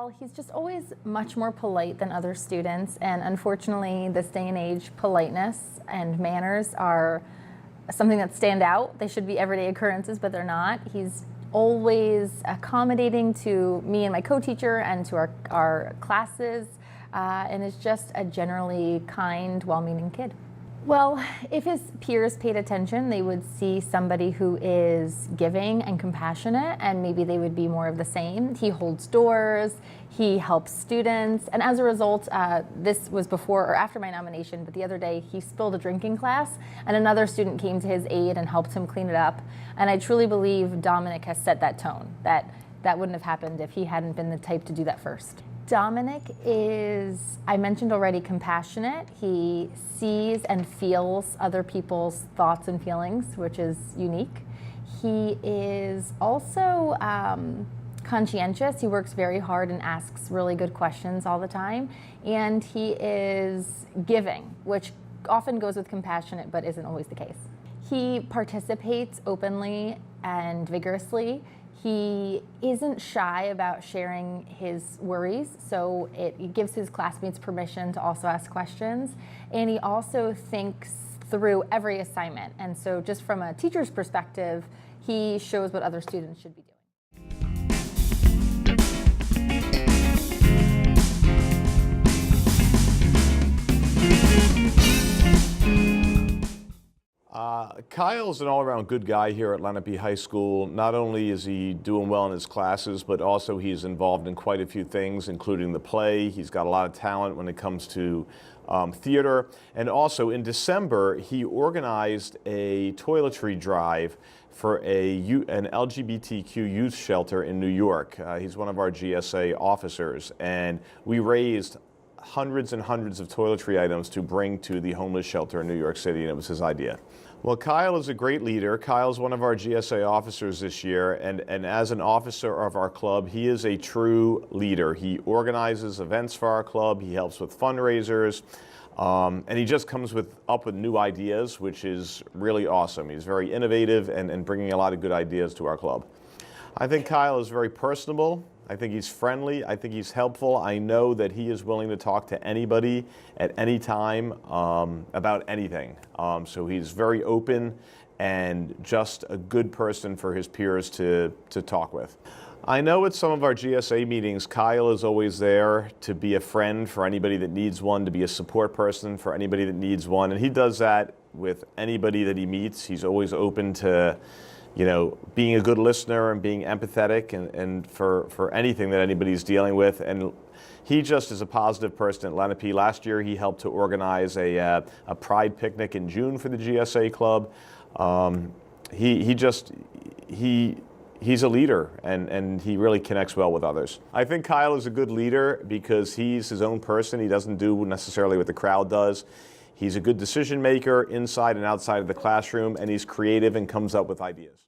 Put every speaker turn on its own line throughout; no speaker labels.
Well, he's just always much more polite than other students, and unfortunately, this day and age, politeness and manners are something that stand out. They should be everyday occurrences, but they're not. He's always accommodating to me and my co-teacher and to our classes, and is just a generally kind, well-meaning kid. Well, if his peers paid attention, they would see somebody who is giving and compassionate, and maybe they would be more of the same. He holds doors, he helps students, and as a result, this was before or after my nomination, but the other day he spilled a drink in class, and another student came to his aid and helped him clean it up. And I truly believe Dominic has set that tone, that wouldn't have happened if he hadn't been the type to do that first. Dominic is, I mentioned already, compassionate. He sees and feels other people's thoughts and feelings, which is unique. He is also conscientious. He works very hard and asks really good questions all the time. And he is giving, which often goes with compassionate, but isn't always the case. He participates openly and vigorously. He isn't shy about sharing his worries, so it gives his classmates permission to also ask questions. And he also thinks through every assignment. And so just from a teacher's perspective, he shows what other students should be doing.
Kyle's an all-around good guy here at Lenape High School. Not only is he doing well in his classes, but also he's involved in quite a few things, including the play. He's got a lot of talent when it comes to theater. And also in December, he organized a toiletry drive for an LGBTQ youth shelter in New York. He's one of our GSA officers, and we raised hundreds and hundreds of toiletry items to bring to the homeless shelter in New York City, and it was his idea. Well, Kyle is a great leader. Kyle's one of our GSA officers this year, and as an officer of our club, he is a true leader. He organizes events for our club, he helps with fundraisers, and he just comes up with new ideas, which is really awesome. He's very innovative and bringing a lot of good ideas to our club. I think Kyle is very personable. I think he's friendly. I think he's helpful. I know that he is willing to talk to anybody at any time about anything. So he's very open and just a good person for his peers to talk with. I know at some of our GSA meetings, Kyle is always there to be a friend for anybody that needs one, to be a support person for anybody that needs one. And he does that with anybody that he meets. He's always open to, you know, being a good listener and being empathetic and for anything that anybody's dealing with. And he just is a positive person at Lenape. Last year he helped to organize a pride picnic in June for the GSA club. He's a leader and he really connects well with others. I think Kyle is a good leader because he's his own person. He doesn't do necessarily what the crowd does. He's a good decision maker inside and outside of the classroom, and he's creative and comes up with ideas.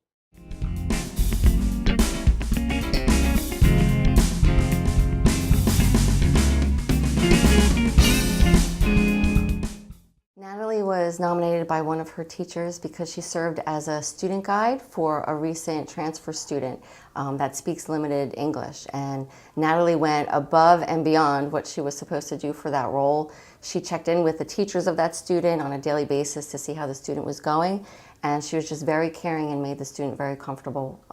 Natalie was nominated by one of her teachers because she served as a student guide for a recent transfer student that speaks limited English. And Natalie went above and beyond what she was supposed to do for that role. She checked in with the teachers of that student on a daily basis to see how the student was going. And she was just very caring and made the student very comfortable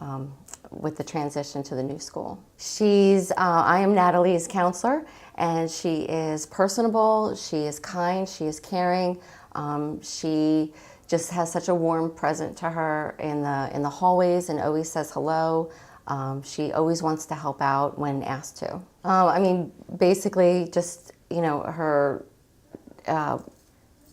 with the transition to the new school. I am Natalie's counselor, and she is personable, she is kind, she is caring. She just has such a warm presence to her in the hallways and always says hello. She always wants to help out when asked to. I mean, basically just, you know, her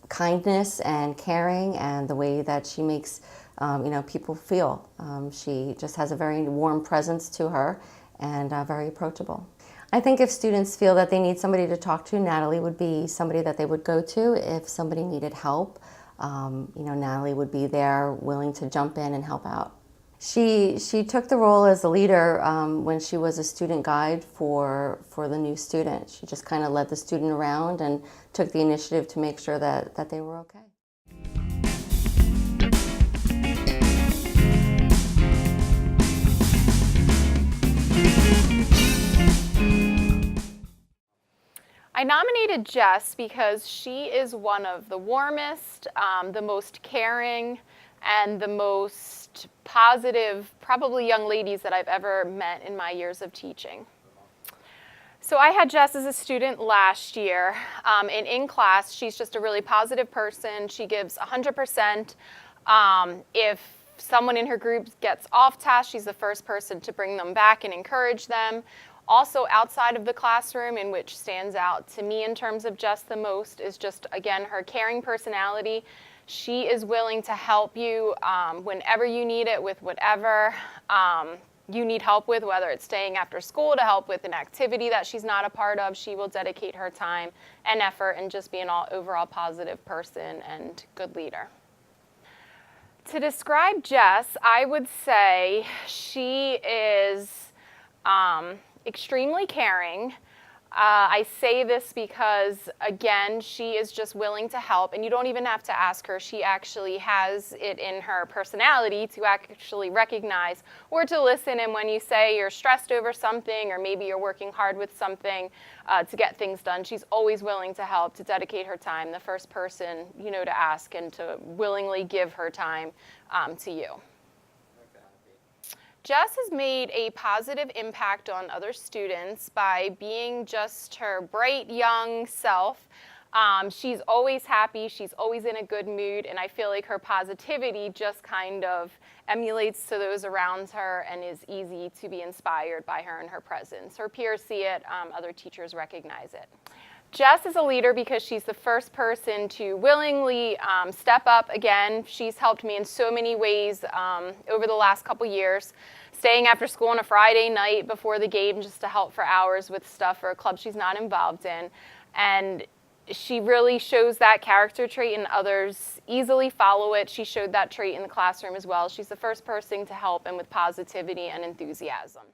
kindness and caring and the way that she makes you know, people feel. She just has a very warm presence to her and very approachable. I think if students feel that they need somebody to talk to, Natalie would be somebody that they would go to. If somebody needed help, you know, Natalie would be there willing to jump in and help out. She took the role as a leader when she was a student guide for the new student. She just kind of led the student around and took the initiative to make sure that they were okay.
nominated Jess because she is one of the warmest, the most caring, and the most positive, probably young ladies that I've ever met in my years of teaching. So I had Jess as a student last year, and in class, she's just a really positive person. She gives 100%. If someone in her group gets off task, she's the first person to bring them back and encourage them. Also outside of the classroom, in which stands out to me in terms of Jess the most, is just, again, her caring personality. She is willing to help you whenever you need it with whatever you need help with, whether it's staying after school to help with an activity that she's not a part of. She will dedicate her time and effort and just be an overall positive person and good leader. To describe Jess, I would say she is extremely caring. I say this because, again, she is just willing to help, and you don't even have to ask her. She actually has it in her personality to actually recognize or to listen, and when you say you're stressed over something or maybe you're working hard with something to get things done, she's always willing to help, to dedicate her time, the first person, to ask and to willingly give her time to you. Jess has made a positive impact on other students by being just her bright young self. She's always happy, she's always in a good mood, and I feel like her positivity just kind of emulates to those around her and is easy to be inspired by her and her presence. Her peers see it, other teachers recognize it. Jess is a leader because she's the first person to willingly step up. Again, she's helped me in so many ways over the last couple years, staying after school on a Friday night before the game just to help for hours with stuff for a club she's not involved in. And she really shows that character trait, and others easily follow it. She showed that trait in the classroom as well. She's the first person to help, and with positivity and enthusiasm.